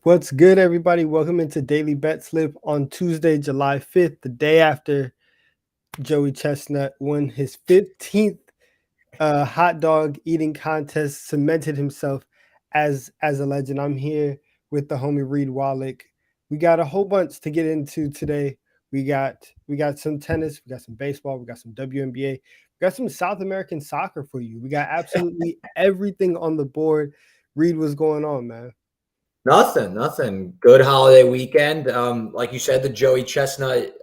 What's good, everybody? Welcome into Daily Betslip on Tuesday, July 5th, the day after Joey Chestnut won his 15th hot dog eating contest, cemented himself as a legend. I'm here with the homie Reed Wallach. We got a whole bunch to get into today. We got some tennis, we got some baseball, we got some WNBA, we got some South American soccer for you. We got absolutely everything on the board. Reed, what's going on, man? Nothing. Good holiday weekend. Like you said, the Joey Chestnut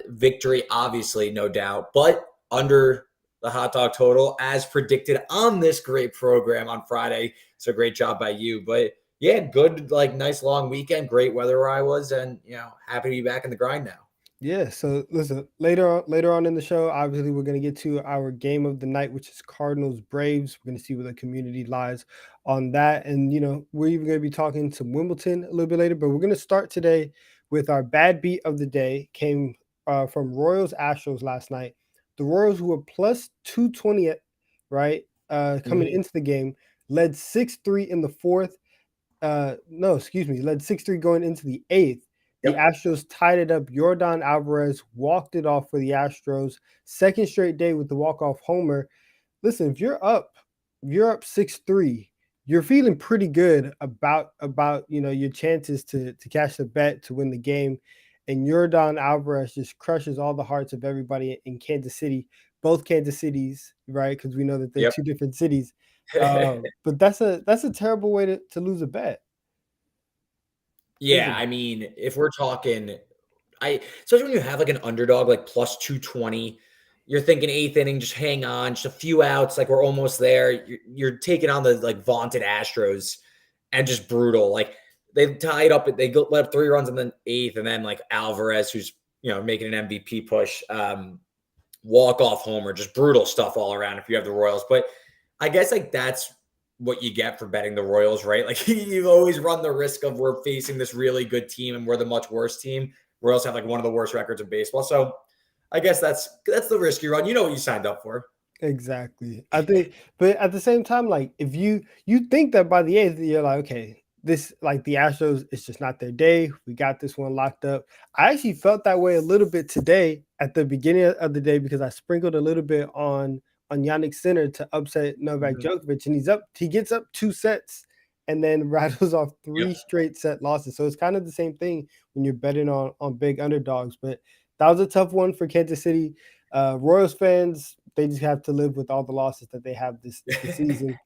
victory, obviously, no doubt, but under the hot dog total as predicted on this great program on Friday. So great job by you. But yeah, good, like nice long weekend, great weather where I was, and happy to be back in the grind now. Yeah, so listen, later on in the show, obviously we're gonna get to our game of the night, which is Cardinals Braves. We're gonna see where the community lies on that. And we're even gonna be talking some Wimbledon a little bit later, but we're gonna start today with our bad beat of the day. Came from Royals Astros last night. The Royals, who were plus 220, right? Coming Mhm. into the game, led 6-3 in the fourth. No, excuse me, led 6-3 going into the eighth. The Yep. Astros tied it up. Yordan Alvarez walked it off for the Astros. Second straight day with the walk-off homer. Listen, if you're up 6-3, you're feeling pretty good about your chances to cash the bet to win the game. And Yordan Alvarez just crushes all the hearts of everybody in Kansas City, both Kansas Cities, right? Because we know that they're Yep. two different cities. But that's a terrible way to lose a bet. Yeah, Listen, I mean, if we're talking, I especially when you have like an underdog like plus 220, you're thinking eighth inning, just hang on, just a few outs, like we're almost there. You're taking on the like vaunted Astros and just brutal. Like they tied up, let up 3 runs in the eighth, and then like Alvarez, who's making an MVP push, walk off homer, just brutal stuff all around. If you have the Royals, but I guess like that's what you get for betting the Royals, right? Like you always run the risk of we're facing this really good team and we're the much worse team. Royals have like one of the worst records in baseball, so I guess that's the risk you run. You know what you signed up for. exactly. I think, but at the same time, like if you think that by the eighth, you're like, okay, this like the Astros, it's just not their day. We got this one locked up. I actually felt that way a little bit today at the beginning of the day because I sprinkled a little bit on Yannick Sinner to upset Novak Mhm. Djokovic, and he gets up 2 sets and then rattles off Yep. three straight set losses. So it's kind of the same thing when you're betting on big underdogs. But that was a tough one for Kansas City. Royals fans, they just have to live with all the losses that they have this season.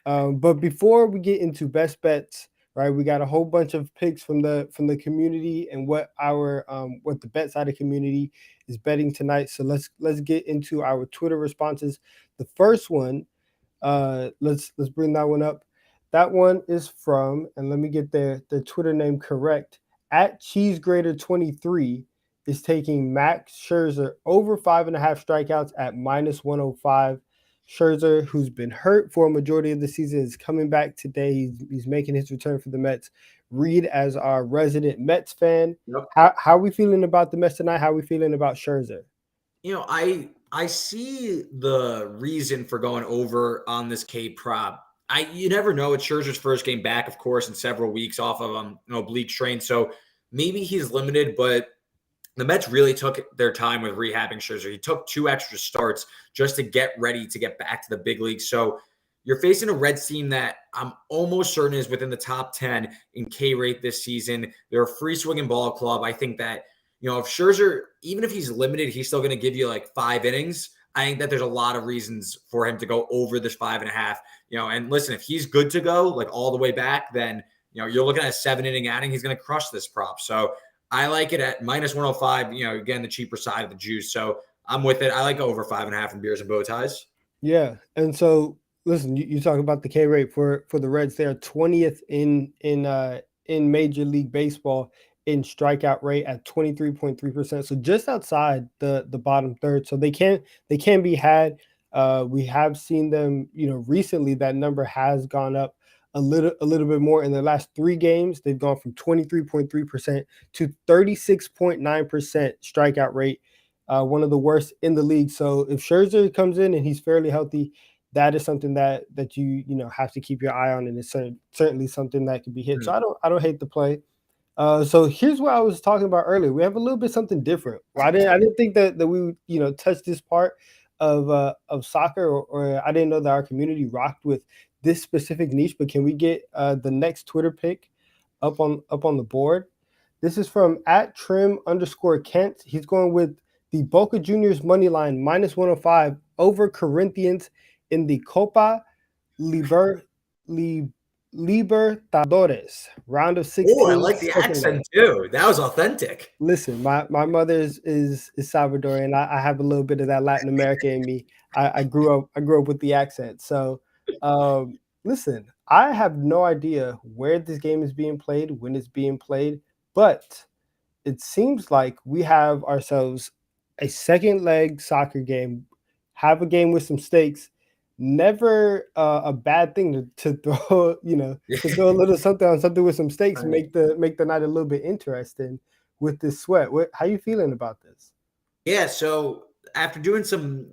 But before we get into best bets, right, we got a whole bunch of picks from the community and what the BetSided community is betting tonight. So let's get into our Twitter responses. The first one, let's bring that one up. That one is from, and let me get their Twitter name correct. At CheeseGrader23 is taking Max Scherzer over 5.5 strikeouts at -105. Scherzer, who's been hurt for a majority of the season, is coming back today. He's making his return for the Mets. Reed, as our resident Mets fan, Yep. how are we feeling about the Mets tonight? How are we feeling about Scherzer? I see the reason for going over on this K prop. You never know. It's Scherzer's first game back, of course, in several weeks off of an oblique strain. So maybe he's limited, but the Mets really took their time with rehabbing Scherzer. He took 2 extra starts just to get ready to get back to the big league. So you're facing a Reds team that I'm almost certain is within the top 10 in K rate this season. They're a free swinging ball club. I think that, if Scherzer, even if he's limited, he's still going to give you like 5 innings. I think that there's a lot of reasons for him to go over this 5.5. And listen, if he's good to go, like all the way back, then, you're looking at a 7 inning outing. He's going to crush this prop. So I like it at -105, again, the cheaper side of the juice. So I'm with it. I like over 5.5 in beers and bow ties. Yeah, and so listen, you talk about the K rate for the Reds. They are 20th in Major League Baseball in strikeout rate at 23.3%. So just outside the bottom third. So they can be had. We have seen them, recently that number has gone up a little bit more in the last 3 games. They've gone from 23.3% to 36.9% strikeout rate, one of the worst in the league. So if Scherzer comes in and he's fairly healthy, that is something that you have to keep your eye on, and it's certainly something that could be hit. So Mm. I don't hate the play. So here's what I was talking about earlier. We have a little bit something different. Well, I didn't think that we would touch this part of soccer, or I didn't know that our community rocked with this specific niche. But can we get the next Twitter pick up on the board? This is from at trim_Kent. He's going with the Boca Juniors money line -105 over Corinthians in the Copa Liber, Libertadores round of Oh, I 16 like the second leg. accent too. That was authentic. Listen, my mother is Salvadorian. I have a little bit of that Latin America in me. I grew up with the accent. So listen, I have no idea where this game is being played, when it's being played, but it seems like we have ourselves a second leg soccer game, have a game with some stakes. Never a bad thing to throw, to throw a little something on something with some stakes and Right. make the night a little bit interesting with this sweat. How you feeling about this? Yeah, so after doing some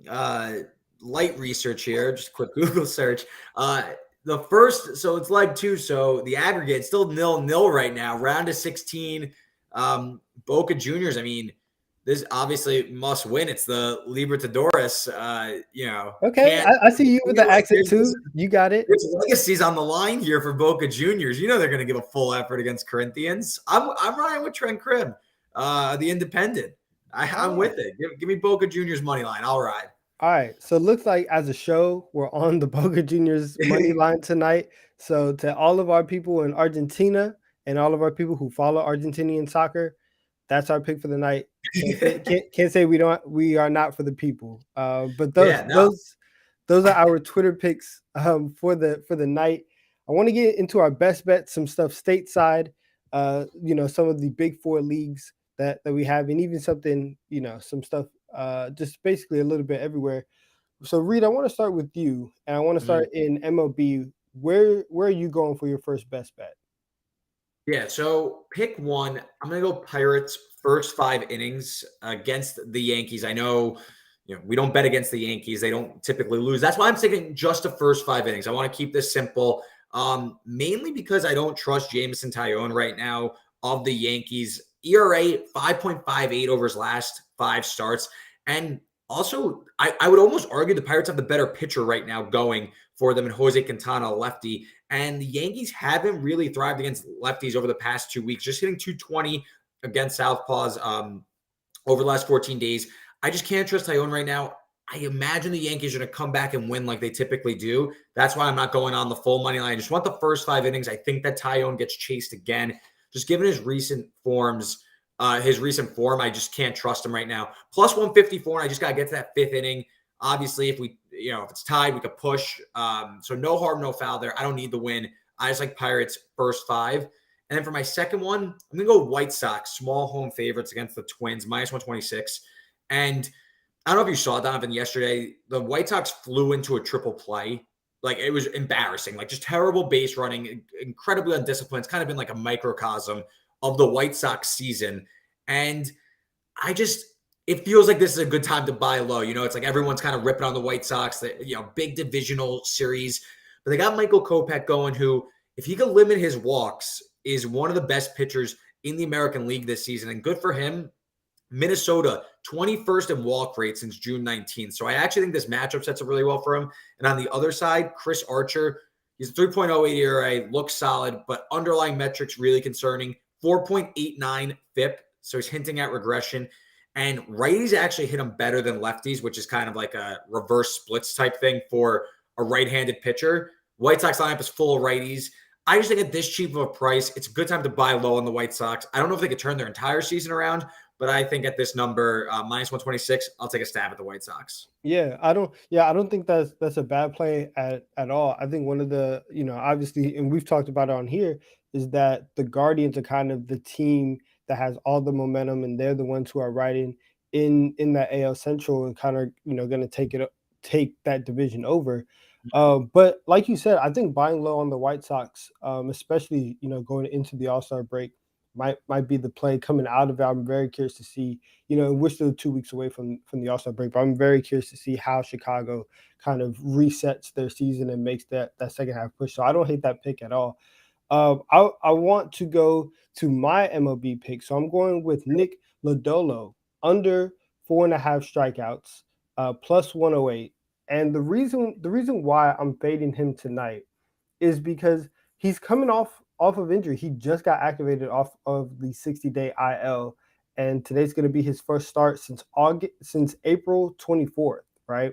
light research here, just a quick Google search, uh, the first, so it's leg two, so the aggregate still 0-0 right now, round of 16. Boca Juniors, I mean, this obviously must win. It's the Libertadores, Okay, can't I see you with the accent there's too. You got it. there's legacies on the line here for Boca Juniors. You know they're going to give a full effort against Corinthians. I'm riding with Trent Krim, the independent. I'm Oh. with it. Give me Boca Juniors money line. I'll ride. All right. So it looks like as a show, we're on the Boca Juniors money line tonight. So to all of our people in Argentina and all of our people who follow Argentinian soccer, that's our pick for the night. Can't say we are not for the people. But those Yeah, no. those those are our Twitter picks for the night. I want to get into our best bets, some stuff stateside, some of the big four leagues that we have, and even something, some stuff just basically a little bit everywhere. So Reed, I want to start with you, and I want to Mhm. start in MLB. Where are you going for your first best bet? Yeah, so pick one. I'm gonna go Pirates first 5 innings against the Yankees. I know, we don't bet against the Yankees. They don't typically lose. That's why I'm thinking just the first 5 innings. I want to keep this simple. Mainly because I don't trust Jameson Tyone right now of the Yankees. ERA 5.58 over his last 5 starts. And also, I would almost argue the Pirates have the better pitcher right now going for them, and Jose Quintana, a lefty. And the Yankees haven't really thrived against lefties over the past 2 weeks, just hitting 220 against Southpaws over the last 14 days. I just can't trust Tyone right now. I imagine the Yankees are going to come back and win like they typically do. That's why I'm not going on the full money line. I just want the first 5 innings. I think that Tyone gets chased again. Just given his recent form, I just can't trust him right now. Plus 154, and I just got to get to that 5th inning. Obviously, if it's tied, we could push. So no harm, no foul there. I don't need the win. I just like Pirates first 5. And then for my second one, I'm going to go White Sox, small home favorites against the Twins, -126. And I don't know if you saw, Donovan, yesterday, the White Sox flew into a triple play. Like, it was embarrassing, like just terrible base running, incredibly undisciplined. It's kind of been like a microcosm of the White Sox season. And I just, it feels like this is a good time to buy low. It's like everyone's kind of ripping on the White Sox, that, big divisional series. But they got Michael Kopech going, who, if he could limit his walks, is one of the best pitchers in the American League this season. And good for him. Minnesota, 21st in walk rate since June 19th. So I actually think this matchup sets up really well for him. And on the other side, Chris Archer, he's a 3.08 ERA, looks solid, but underlying metrics really concerning. 4.89 FIP, so he's hinting at regression. And righties actually hit him better than lefties, which is kind of like a reverse splits type thing for a right-handed pitcher. White Sox lineup is full of righties. I just think at this cheap of a price, it's a good time to buy low on the White Sox. I don't know if they could turn their entire season around, but I think at this number, -126, I'll take a stab at the White Sox. I don't think that's a bad play at all. I think one of the, obviously, and we've talked about it on here, is that the Guardians are kind of the team that has all the momentum, and they're the ones who are riding in that AL Central, and kind of, going to take that division over. But like you said, I think buying low on the White Sox, especially, going into the All-Star break, might be the play coming out of it. I'm very curious to see. We're still 2 weeks away from the All-Star break, but I'm very curious to see how Chicago kind of resets their season and makes that second half push. So I don't hate that pick at all. I want to go to my MLB pick, so I'm going with Nick Lodolo under 4.5 strikeouts, plus 108. And the reason why I'm fading him tonight is because he's coming off of injury. He just got activated off of the 60-day IL, and today's going to be his first start since April 24th, right?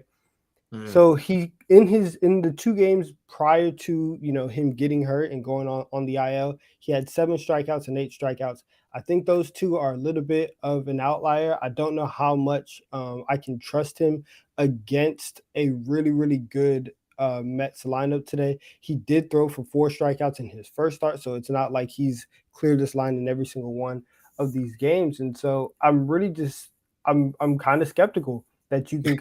Mm. So he in the 2 games prior to him getting hurt and going on the IL, he had 7 strikeouts and 8 strikeouts. I think those two are a little bit of an outlier. I don't know how much I can trust him against a really really good Mets lineup today. He did throw for 4 strikeouts in his first start, so it's not like he's cleared this line in every single one of these games. And so I'm kind of skeptical that you can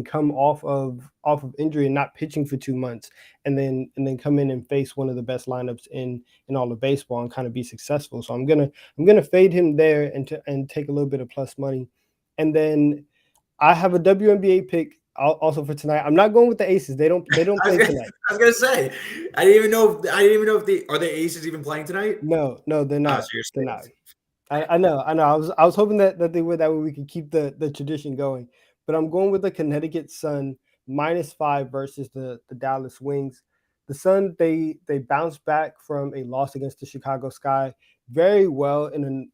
come off of injury and not pitching for 2 months, and then come in and face one of the best lineups in all of baseball and kind of be successful. So I'm gonna fade him there and take a little bit of plus money. And then I have a WNBA pick also for tonight. I'm not going with the Aces. They don't I was play gonna, tonight. I was gonna say, I didn't even know. I didn't even know if the Aces even playing tonight. No, they're Oh, so not. you're They're staying not. safe. I know, I know. I was hoping that they would, that way we could keep the tradition going. But I'm going with the Connecticut Sun -5 versus the Dallas Wings. The Sun, they bounced back from a loss against the Chicago Sky very well in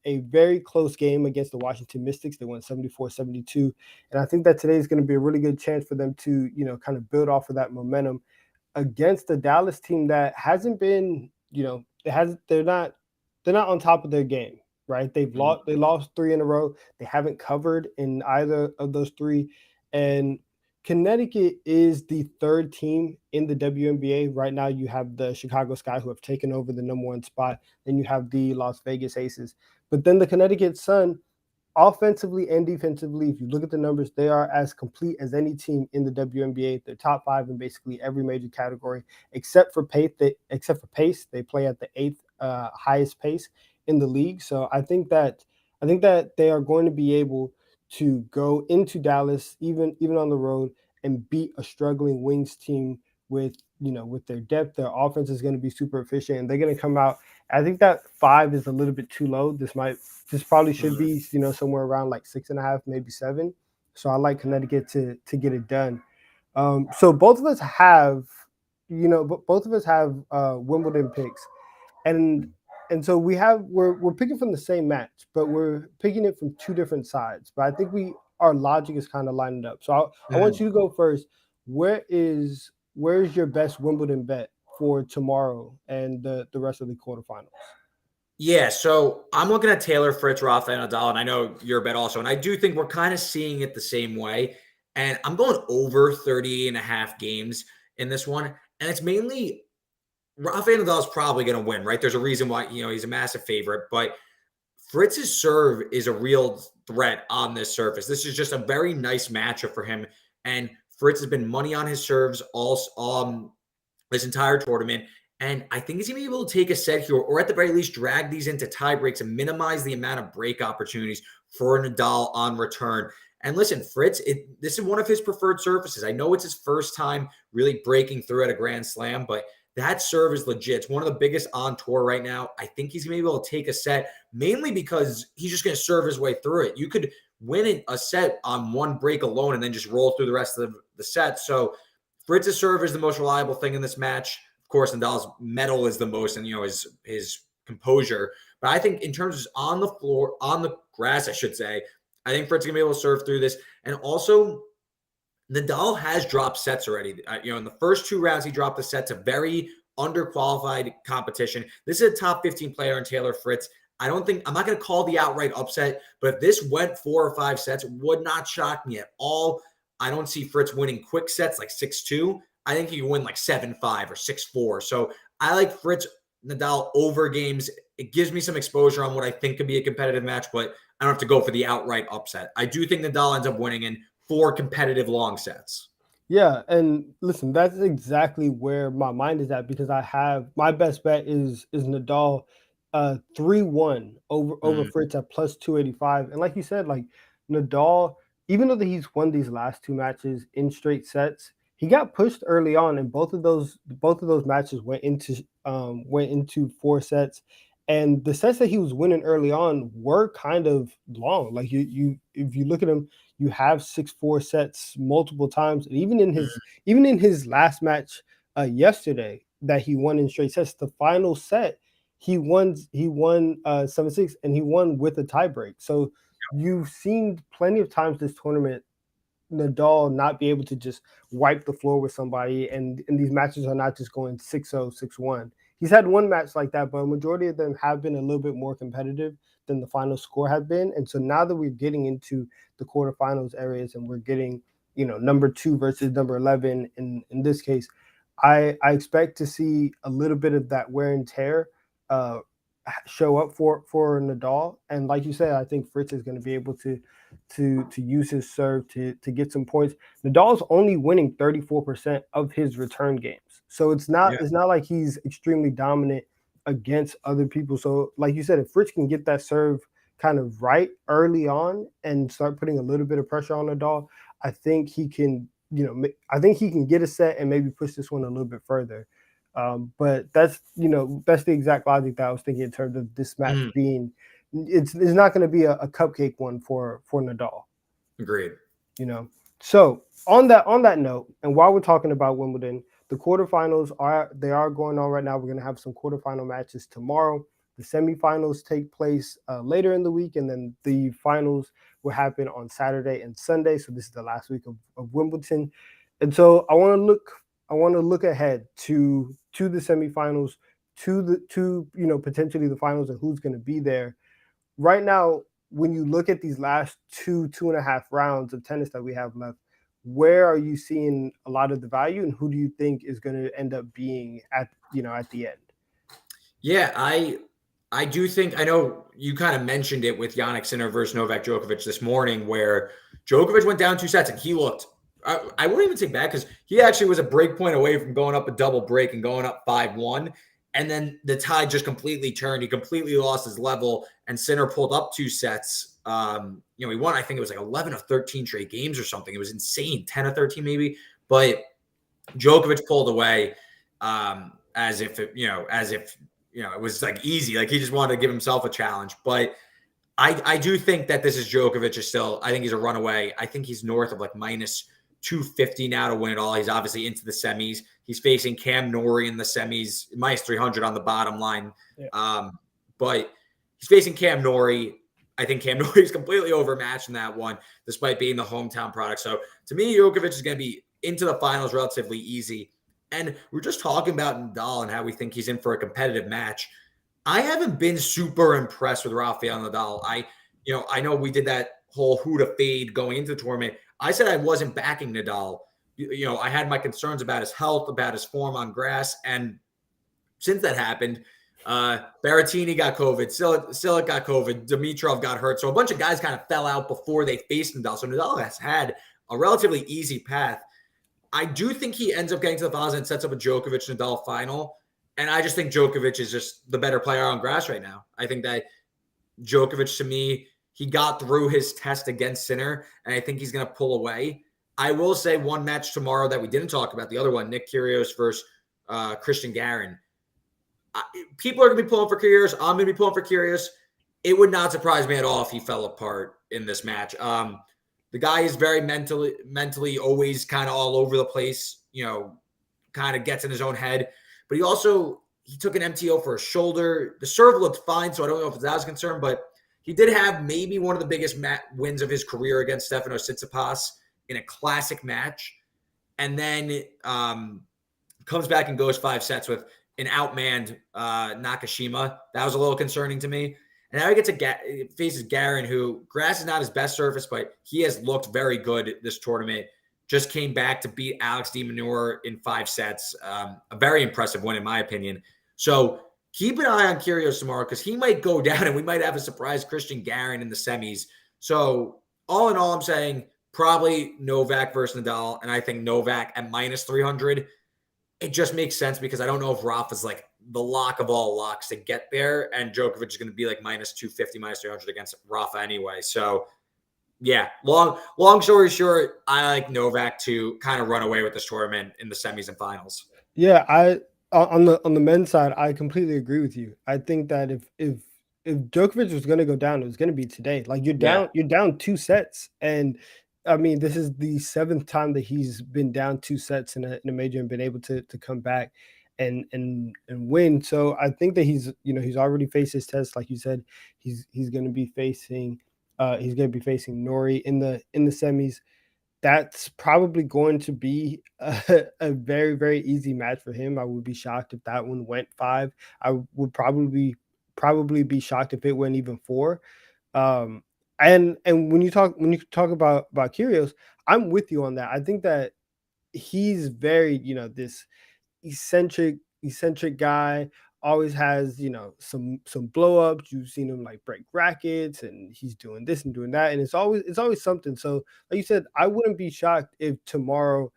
a very close game against the Washington Mystics. They won 74-72. And I think that today is going to be a really good chance for them to, kind of build off of that momentum against the Dallas team that hasn't been, they're not on top of their game, right? They lost 3 in a row. They haven't covered in either of those three. And Connecticut is the third team in the WNBA. Right now you have the Chicago Sky, who have taken over the number one spot. Then you have the Las Vegas Aces. But then the Connecticut Sun, offensively and defensively, if you look at the numbers, they are as complete as any team in the WNBA. They're top five in basically every major category except for pace. They play at the eighth highest pace in the league. So I think that they are going to be able to go into Dallas, even on the road, and beat a struggling Wings team with their depth. Their offense is going to be super efficient, and they're going to come out. I think that 5 is a little bit too low. This probably should Mm. be, somewhere around like 6.5, maybe 7. So I like Connecticut to get it done. So both of us have, both of us have Wimbledon picks, and so we're picking from the same match, but we're picking it from two different sides. But I think our logic is kind of lined up. So I want Mm. you to go first. Where's your best Wimbledon bet for tomorrow and the rest of the quarterfinals? Yeah, so I'm looking at Taylor Fritz, Rafael Nadal, and I know your bet also. And I do think we're kind of seeing it the same way. And I'm going over 30 and a half games in this one. And it's mainly Rafael Nadal is probably going to win, right? There's a reason why, he's a massive favorite, but Fritz's serve is a real threat on this surface. This is just a very nice matchup for him. And Fritz has been money on his serves all this entire tournament. And I think he's going to be able to take a set here, or at the very least, drag these into tie breaks and minimize the amount of break opportunities for Nadal on return. And listen, Fritz, this is one of his preferred surfaces. I know it's his first time really breaking through at a Grand Slam, but that serve is legit. It's one of the biggest on tour right now. I think he's going to be able to take a set, mainly because he's just going to serve his way through it. You could win a set on one break alone and then just roll through the rest of the set. So Fritz's serve is the most reliable thing in this match. Of course, Nadal's metal is the most, and his composure. But I think in terms of on the floor, on the grass, I should say, I think Fritz is gonna be able to serve through this. And also, Nadal has dropped sets already. In the first 2 rounds, he dropped the sets. A very underqualified competition. This is a top 15 player in Taylor Fritz. I'm not going to call the outright upset, but if this went 4 or 5 sets, it would not shock me at all. I don't see Fritz winning quick sets like 6-2. I think he can win like 7-5 or 6-4. So I like Fritz Nadal over games. It gives me some exposure on what I think could be a competitive match, but I don't have to go for the outright upset. I do think Nadal ends up winning in 4 competitive long sets. Yeah, and listen, that's exactly where my mind is at, because I have my best bet is Nadal 3-1 over Fritz at plus 285. And like you said, like Nadal, even though he's won these last two matches in straight sets, he got pushed early on, and both of those matches went into 4 sets. And the sets that he was winning early on were kind of long. Like you if you look at him, you have 6-4 sets multiple times. And even in his last match yesterday that he won in straight sets, the final set he won 7-6, and he won with a tiebreak. So you've seen plenty of times this tournament Nadal not be able to just wipe the floor with somebody, and these matches are not just going 6-0, 6-1. He's had one match like that, but a majority of them have been a little bit more competitive than the final score had been. And so now that we're getting into the quarterfinals areas and we're getting, number 2 versus number 11 in this case, I expect to see a little bit of that wear and tear uh, show up for Nadal. And like you said, I think Fritz is going to be able to use his serve to get some points. Nadal's only winning 34% of his return games. So it's not like he's extremely dominant against other people. So like you said, if Fritz can get that serve kind of right early on and start putting a little bit of pressure on Nadal, I think he can, I think he can get a set and maybe push this one a little bit further. But that's the exact logic that I was thinking in terms of this match being. It's not going to be a cupcake one for Nadal. Agreed. So on that note, and while we're talking about Wimbledon, the quarterfinals are going on right now. We're going to have some quarterfinal matches tomorrow. The semifinals take place later in the week, and then the finals will happen on Saturday and Sunday. So this is the last week of Wimbledon, and so I want to look ahead to the semifinals, to potentially the finals, and who's going to be there. Right now, when you look at these last two and a half rounds of tennis that we have left, where are you seeing a lot of the value, and who do you think is going to end up being at the end? Yeah, I do think, I know you kind of mentioned it with Jannik Sinner versus Novak Djokovic this morning, where Djokovic went down 2 sets and he looked, I wouldn't even say bad, because he actually was a break point away from going up a double break and going up 5-1. And then the tide just completely turned. He completely lost his level, and Sinner pulled up 2 sets. He won, I think it was like 11 of 13 straight games or something. It was insane, 10 of 13 maybe. But Djokovic pulled away as if it was like easy. Like he just wanted to give himself a challenge. But I do think that this is Djokovic is still, I think he's a runaway. I think he's north of like minus 250 now to win it all. He's obviously into the semis. He's facing Cam Norrie in the semis, minus 300 on the bottom line. Yeah. But he's facing Cam Norrie. I think Cam Norrie is completely overmatched in that one, despite being the hometown product. So to me, Djokovic is going to be into the finals relatively easy. And we're just talking about Nadal and how we think he's in for a competitive match. I haven't been super impressed with Rafael Nadal. I know we did that whole who to fade going into the tournament. I said I wasn't backing Nadal. I had my concerns about his health, about his form on grass. And since that happened, Berrettini got COVID, Silic got COVID, Dimitrov got hurt. So a bunch of guys kind of fell out before they faced Nadal. So Nadal has had a relatively easy path. I do think he ends up getting to the finals and sets up a Djokovic-Nadal final. And I just think Djokovic is just the better player on grass right now. I think that Djokovic, to me, he got through his test against Sinner, and I think he's going to pull away. I will say one match tomorrow that we didn't talk about, the other one, Nick Kyrgios versus Christian Garin. People are going to be pulling for Kyrgios. I'm going to be pulling for Kyrgios. It would not surprise me at all if he fell apart in this match. The guy is very mentally always kind of all over the place, kind of gets in his own head. But he took an MTO for his shoulder. The serve looked fine, so I don't know if that was a concern, but he did have maybe one of the biggest wins of his career against Stefanos Tsitsipas in a classic match. And then comes back and goes 5 sets with an outmanned Nakashima. That was a little concerning to me. And now he gets faces Garin, who grass is not his best surface, but he has looked very good this tournament. Just came back to beat Alex de Minaur in 5 sets. A very impressive win, in my opinion. So keep an eye on Kyrgios tomorrow, because he might go down and we might have a surprise Christian Garin in the semis. So all in all, I'm saying probably Novak versus Nadal, and I think Novak at minus 300. It just makes sense because I don't know if Rafa's like the lock of all locks to get there. And Djokovic is going to be like minus 250, minus 300 against Rafa anyway. So, yeah, long story short, I like Novak to kind of run away with this tournament in the semis and finals. Yeah, on the men's side, I completely agree with you. I think that if Djokovic was going to go down, it was going to be today. Like Yeah. you're down 2 sets, and I mean this is the seventh time that he's been down 2 sets in a major and been able to come back and win. So I think that he's already faced his test, like you said. He's going to be facing Nori in the semis. That's probably going to be a very, very easy match for him. I would be shocked if that one went 5. I would probably be shocked if it went even 4. Um, and when you talk about Kyrgios, I'm with you on that. I think that he's very, this eccentric guy, always has, some blow ups. You've seen him like break rackets, and he's doing this and doing that, and it's always something. So like you said, I wouldn't be shocked if tomorrow,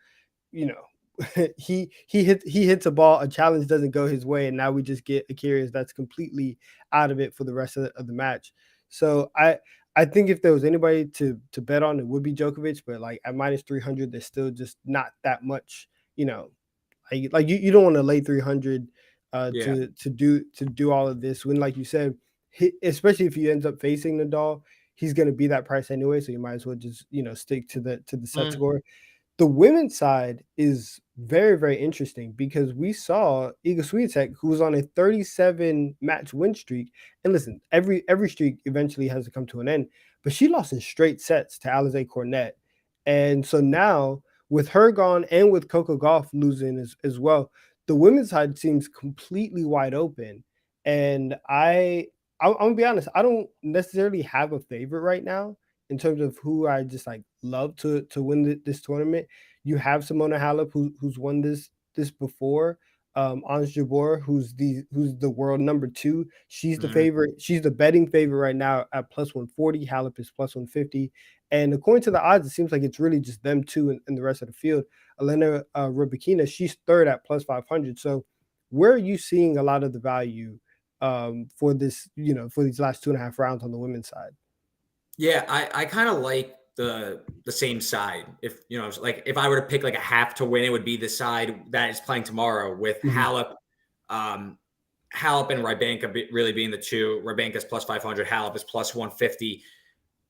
you know, he hits a ball, a challenge doesn't go his way, and now we just get a Kyrgios that's completely out of it for the rest of the match. So I think if there was anybody to bet on, it would be Djokovic, but like at minus 300, there's still just not that much, you know, like you don't want to lay 300 Yeah. to do all of this when, like you said, especially if he ends up facing Nadal, he's going to be that price anyway, so you might as well just, stick to the set Mm, score. The women's side is very, very interesting because we saw Iga Swiatek, who was on a 37 match win streak. And listen, every streak eventually has to come to an end, but she lost in straight sets to Alize Cornet. And so now, with her gone and with Coco Gauff losing as well, the women's side seems completely wide open. And I'm gonna be honest, I don't necessarily have a favorite right now in terms of who I just like love to win this tournament. You have Simona Halep, who's won this before. Ons Jabeur, who's the world number 2. She's the mm. favorite. She's the betting favorite right now at plus 140. Halep is plus 150. And according to the odds, it seems like it's really just them two and the rest of the field. Elena Rybakina, she's third at plus 500. So where are you seeing a lot of the value for this, for these last 2.5 rounds on the women's side? Yeah, I kind of like the same side. If like if I were to pick like a half to win, it would be the side that is playing tomorrow with Mhm. Um, Halep and Rybanka really being the two. Rybanka's plus 500, Halep is plus 150.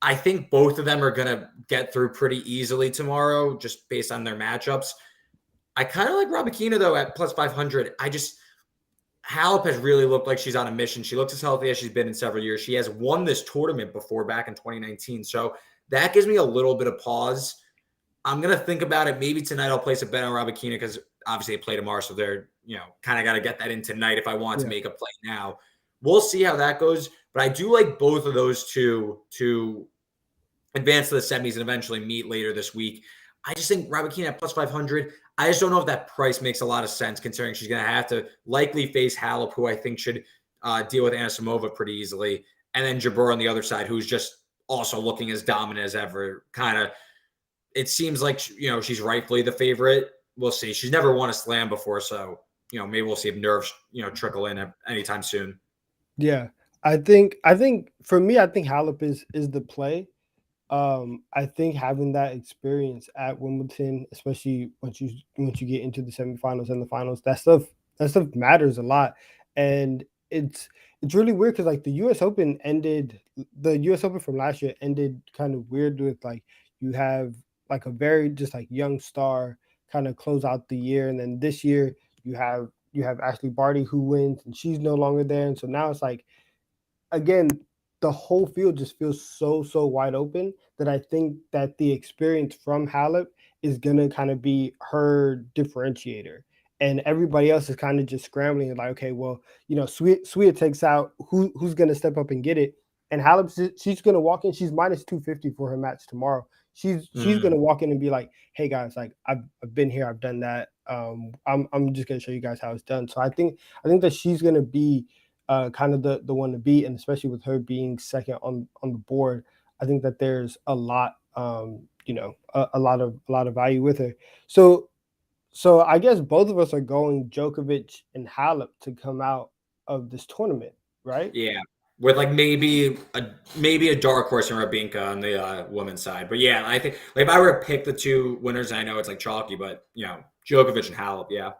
I think both of them are going to get through pretty easily tomorrow, just based on their matchups. I kind of like Rabakina though at plus 500. Halep has really looked like she's on a mission. She looks as healthy as she's been in several years. She has won this tournament before back in 2019. So that gives me a little bit of pause. I'm going to think about it. Maybe tonight I'll place a bet on Rabakina because obviously they play tomorrow. So they're, kind of got to get that in tonight if I want to Yeah. make a play now. We'll see how that goes. But I do like both of those two to advance to the semis and eventually meet later this week. I just think Rabakina at plus 500. I just don't know if that price makes a lot of sense considering she's going to have to likely face Halep, who I think should deal with Anisimova pretty easily. And then Jabeur on the other side, who's just also looking as dominant as ever. Kind of, it seems like, she's rightfully the favorite. We'll see. She's never won a slam before. So, maybe we'll see if nerves, trickle in anytime soon. Yeah. I think for me, I think Halep is the play. I think having that experience at Wimbledon, especially once you get into the semifinals and the finals, that stuff matters a lot. And it's really weird because like the US Open from last year ended kind of weird with like you have like a very just like young star kind of close out the year, and then this year you have Ashley Barty who wins and she's no longer there, and so now it's like again, the whole field just feels so wide open that I think that the experience from Halep is gonna kind of be her differentiator. And everybody else is kind of just scrambling like, okay, well, Sweet takes out who's gonna step up and get it. And Halep, she's gonna walk in, she's minus 250 for her match tomorrow. She's gonna Mm. walk in and be like, hey guys, like I've been here, I've done that. I'm just gonna show you guys how it's done. So I think that she's gonna be kind of the one to beat, and especially with her being second on the board, I think that there's a lot, a lot of value with her. So So I guess both of us are going Djokovic and Halep to come out of this tournament, right? Yeah, with like maybe a dark horse in Rabinka on the women's side, but yeah, I think like if I were to pick the two winners, I know it's like chalky, but Djokovic and Halep, yeah.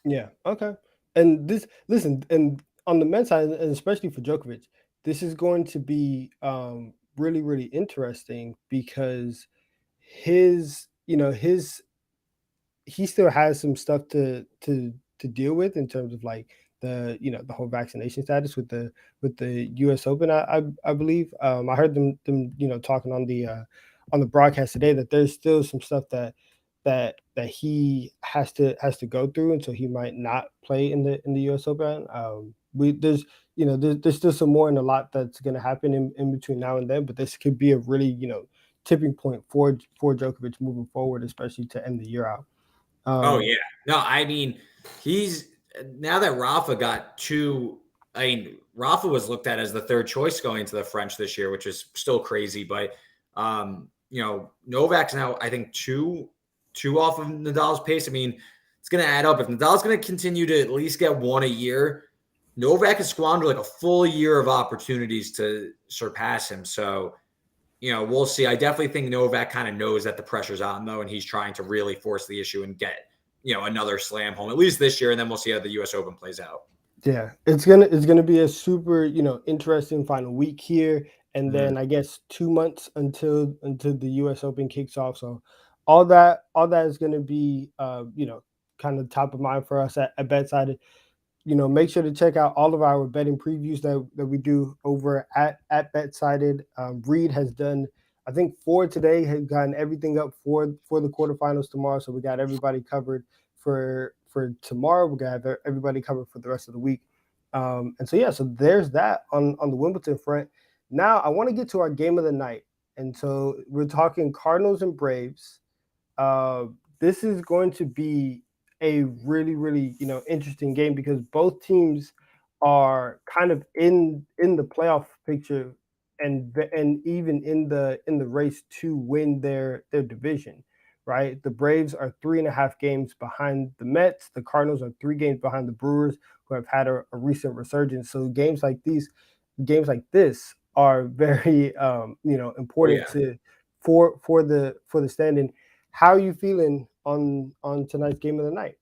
Yeah. Okay. And this, listen, and on the men's side, and especially for Djokovic, this is going to be really, really interesting because his he still has some stuff to deal with in terms of like the whole vaccination status with the U.S. Open. I believe I heard them talking on the broadcast today that there's still some stuff that he has to go through, and so he might not play in the U.S. Open. We there's there's still some more and a lot that's going to happen in between now and then, but this could be a really tipping point for Djokovic moving forward, especially to end the year out. Oh Um, yeah. No, I mean, he's now that Rafa got two. I mean, Rafa was looked at as the third choice going to the French this year, which is still crazy. But Novak's now I think two off of Nadal's pace. I mean, it's going to add up. If Nadal's going to continue to at least get one a year, Novak has squandered like a full year of opportunities to surpass him. So we'll see. I definitely think Novak kind of knows that the pressure's on though, and he's trying to really force the issue and get another slam home at least this year, and then we'll see how the U.S. Open plays out. yeah, it's gonna be a super interesting final week here, and Mhm. then I guess 2 months until the U.S. Open kicks off. So all that is gonna be kind of top of mind for us at BetSided. Make sure to check out all of our betting previews that we do over at BetSided. Reed has done, I think, four today. Has gotten everything up for the quarterfinals tomorrow, so we got everybody covered for tomorrow. We're gonna have everybody covered for the rest of the week. And so yeah, so there's that on the Wimbledon front. Now I want to get to our game of the night, and so we're talking Cardinals and Braves. uh, this is going to be a really, really, interesting game because both teams are kind of in the playoff picture and even in the race to win their division, right? The Braves are 3.5 games behind the Mets. The Cardinals are 3 games behind the Brewers, who have had a recent resurgence. So games like this are very Oh important yeah. to for the standing. How are you feeling on tonight's game of the night?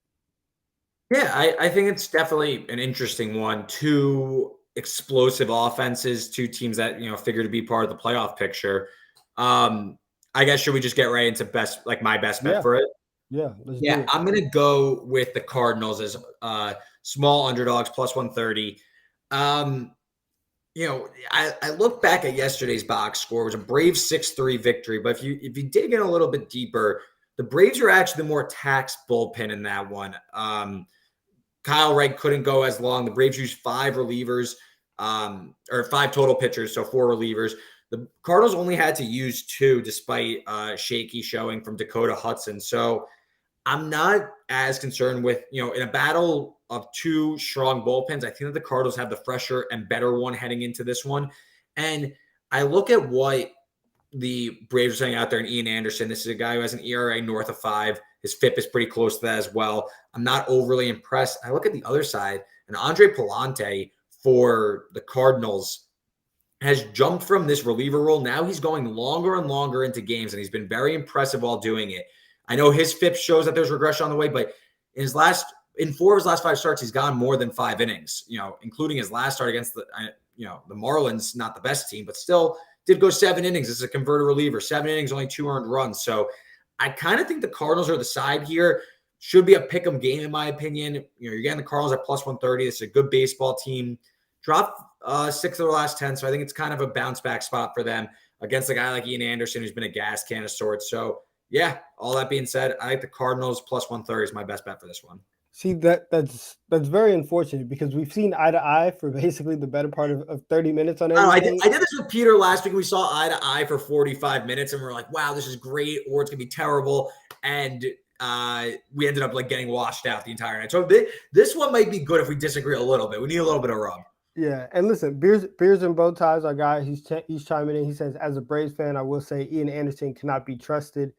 Yeah, I think it's definitely an interesting one. Two explosive offenses, two teams that figure to be part of the playoff picture. Um, I guess should we just get right into my best bet Yeah, for it? yeah, let's Yeah, do it. I'm gonna go with the Cardinals as small underdogs plus 130. Um, I look back at yesterday's box score. It was a Braves 6-3 victory. But if you dig in a little bit deeper, the Braves are actually the more taxed bullpen in that one. Kyle Wright couldn't go as long. The Braves used five relievers, or five total pitchers, so four relievers. The Cardinals only had to use two, despite shaky showing from Dakota Hudson. So I'm not as concerned with, in a battle of two strong bullpens, I think that the Cardinals have the fresher and better one heading into this one. And I look at what the Braves are saying out there, and Ian Anderson. This is a guy who has an ERA north of 5. His FIP is pretty close to that as well. I'm not overly impressed. I look at the other side, and Andre Palante for the Cardinals has jumped from this reliever role. Now he's going longer and longer into games, and he's been very impressive while doing it. I know his FIP shows that there's regression on the way, but in 4 of his last 5 starts, he's gone more than 5 innings. Including his last start against the Marlins, not the best team, but still did go 7 innings. This is a converted reliever. 7 innings, only 2 earned runs. So I kind of think the Cardinals are the side here. Should be a pick 'em game in my opinion. You're getting the Cardinals at plus 130. This is a good baseball team. Dropped 6 of their last 10, so I think it's kind of a bounce back spot for them against a guy like Ian Anderson, who's been a gas can of sorts. So yeah, all that being said, I like the Cardinals plus 130 is my best bet for this one. See, that's very unfortunate because we've seen eye to eye for basically the better part of 30 minutes on I don't know. I did, everything. I did this with Peter last week. We saw eye to eye for 45 minutes, and we're like, "Wow, this is great," or "It's gonna be terrible," and we ended up like getting washed out the entire night. So this one might be good if we disagree a little bit. We need a little bit of rub. Yeah, and listen, beers and bow ties. Our guy, he's chiming in. He says, as a Braves fan, I will say Ian Anderson cannot be trusted.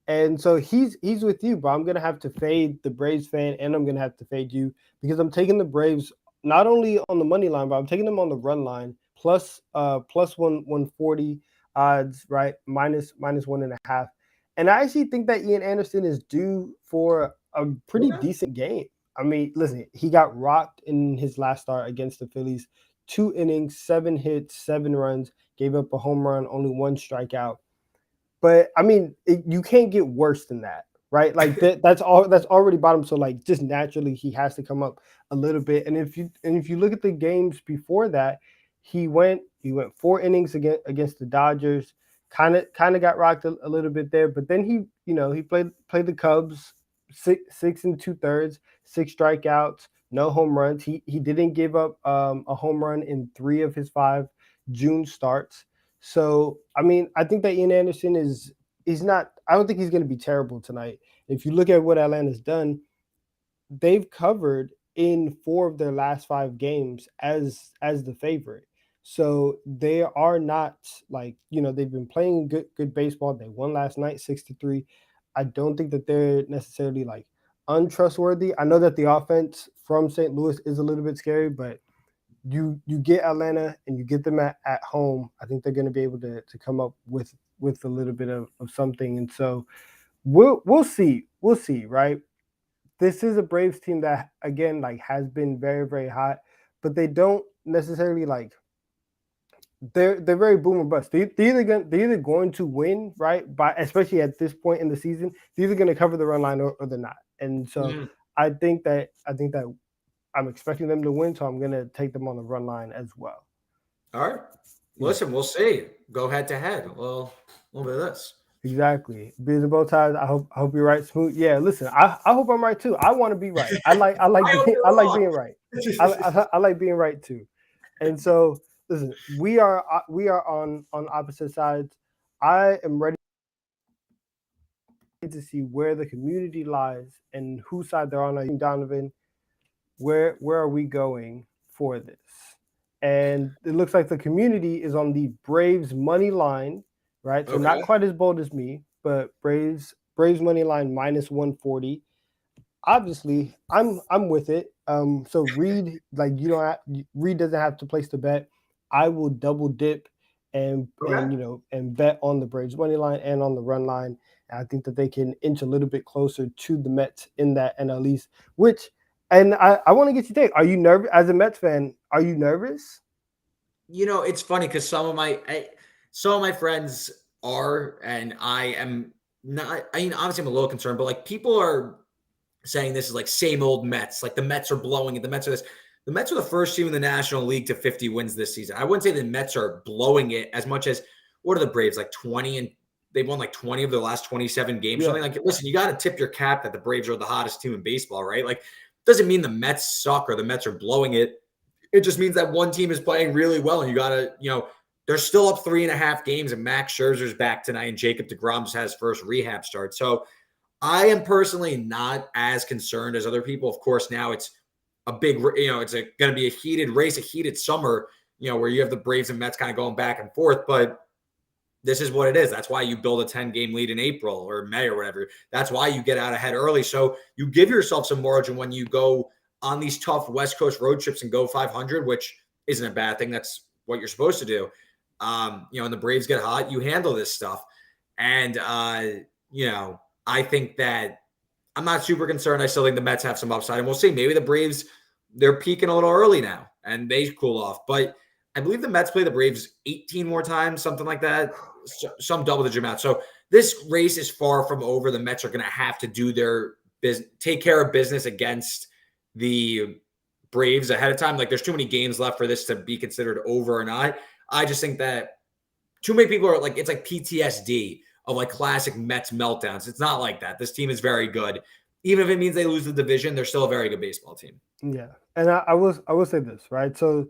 And so he's with you, but I'm gonna have to fade the Braves fan, and I'm gonna have to fade you because I'm taking the Braves not only on the money line, but I'm taking them on the run line plus 140 odds, right? Minus 1.5. And I actually think that Ian Anderson is due for a pretty Yeah. decent game. I mean, listen, he got rocked in his last start against the Phillies. 2 innings, 7 hits, 7 runs, gave up a home run, only one strikeout. But I mean, you can't get worse than that, right? Like that's all. That's already bottom. So like, just naturally, he has to come up a little bit. And if you look at the games before that, he went 4 innings against the Dodgers. Kind of got rocked a little bit there, but then he played the Cubs 6 and 2/3, 6 strikeouts, no home runs. He didn't give up a home run in 3 of his 5 June starts. So, I mean, I think that Ian Anderson he's not. I don't think he's going to be terrible tonight. If you look at what Atlanta's done, they've covered in 4 of their last 5 games as the favorite. So they are not like they've been playing good baseball. They won last night 6-3. I don't think that they're necessarily like untrustworthy. I know that the offense from St. Louis is a little bit scary, but you get Atlanta and you get them at home, I think they're going to be able to come up with a little bit of something. And so we'll see. We'll see, right? This is a Braves team that again like has been very, very hot, but they don't necessarily like they're very boom or bust. They're either going to win, right? By especially at this point in the season, they're either going to cover the run line or they're not. And so Mhm. I think that I'm expecting them to win, so I'm going to take them on the run line as well. All right. Yeah, Listen, we'll see. Go head to head. Well, a little bit of this. exactly. Beers and bow ties. I hope you're right, Smoot. Yeah, listen, I hope I'm right too. I want to be right. I like I hope I you're like wrong. being right. I like being right too. And so listen, we are on opposite sides. I am ready to see where the community lies and whose side they're on. Donovan, where are we going for this? And it looks like the community is on the Braves money line, right? So not Okay. quite as bold as me, but Braves money line minus 140. Obviously, I'm with it. So Reed, like Reed doesn't have to place the bet. I will double dip and Okay. and bet on the Braves money line and on the run line. And I think that they can inch a little bit closer to the Mets in that NL East. Which, and I want to get your take. Are you nervous as a Mets fan? Are you nervous? It's funny because some of my friends are, and I am not. I mean, obviously, I'm a little concerned, but like people are saying this is like same old Mets. Like the Mets are blowing it. The Mets are this. The Mets are the first team in the National League to 50 wins this season. I wouldn't say the Mets are blowing it as much as what are the Braves like 20 and they've won like 20 of their last 27 games. Yeah, Something like listen, you got to tip your cap that the Braves are the hottest team in baseball, right? Like doesn't mean the Mets suck or the Mets are blowing it. It just means that one team is playing really well, and you got to, they're still up 3.5 games, and Max Scherzer's back tonight, and Jacob DeGrom just had his first rehab start. So I am personally not as concerned as other people. Of course, now it's a big, it's going to be a heated race, a heated summer, where you have the Braves and Mets kind of going back and forth. But this is what it is. That's why you build a 10-game lead in April or May or whatever. That's why you get out ahead early. So you give yourself some margin when you go on these tough West Coast road trips and go 500, which isn't a bad thing. That's what you're supposed to do. And the Braves get hot, you handle this stuff. And, I think that I'm not super concerned. I still think the Mets have some upside, and we'll see. Maybe the Braves, they're peaking a little early now and they cool off. But I believe the Mets play the Braves 18 more times, something like that, some double-digit amount. So this race is far from over. The Mets are going to have to do their business, take care of business against the Braves ahead of time. Like there's too many games left for this to be considered over or not. I just think that too many people are like, it's like PTSD of like classic Mets meltdowns. It's not like that. This team is very good. Even if it means they lose the division, they're still a very good baseball team. yeah. And I will say this, right? So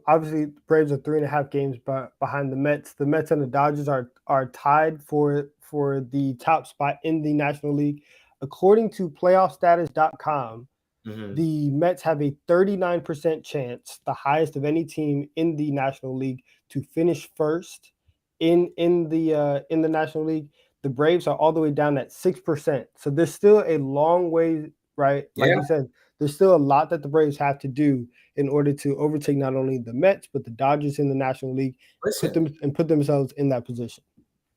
obviously the Braves are 3.5 games behind the Mets. The Mets and the Dodgers are tied for the top spot in the National League. According to playoffstatus.com, Mm-hmm. the Mets have a 39% chance, the highest of any team in the National League, to finish first in the National League. The Braves are all the way down at 6%. So there's still a long way, right? Like Yeah. you said, there's still a lot that the Braves have to do in order to overtake not only the Mets, but the Dodgers in the National League, put themselves in that position.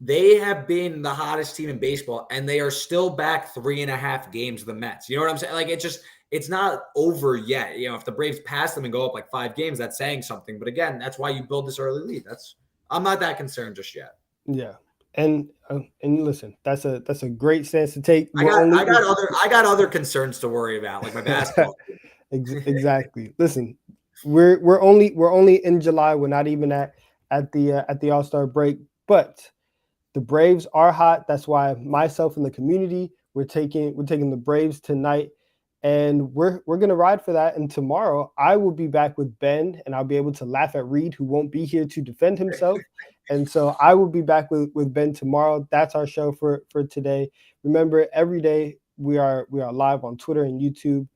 They have been the hottest team in baseball, and they are still back 3.5 games of the Mets. You know what I'm saying? Like, it's not over yet. You know, if the Braves pass them and go up like 5 games, that's saying something. But again, that's why you build this early lead. I'm not that concerned just yet. Yeah. And listen, that's a great stance to take. I got other concerns to worry about, like my basketball. Exactly. Listen, we're only in July. We're not even at the All-Star break, but the Braves are hot. That's why myself and the community, we're taking the Braves tonight, and we're gonna ride for that. And tomorrow I will be back with Ben, and I'll be able to laugh at Reed, who won't be here to defend himself. And so I will be back with Ben tomorrow. That's our show for today. Remember, every day we are live on Twitter and YouTube.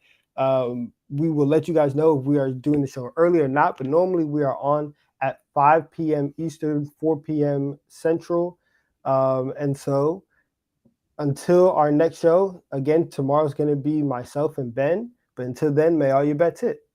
We will let you guys know if we are doing the show early or not, but normally we are on at 5 p.m. Eastern, 4 p.m. Central. And so until our next show, again, tomorrow's going to be myself and Ben. But until then, may all your bets hit.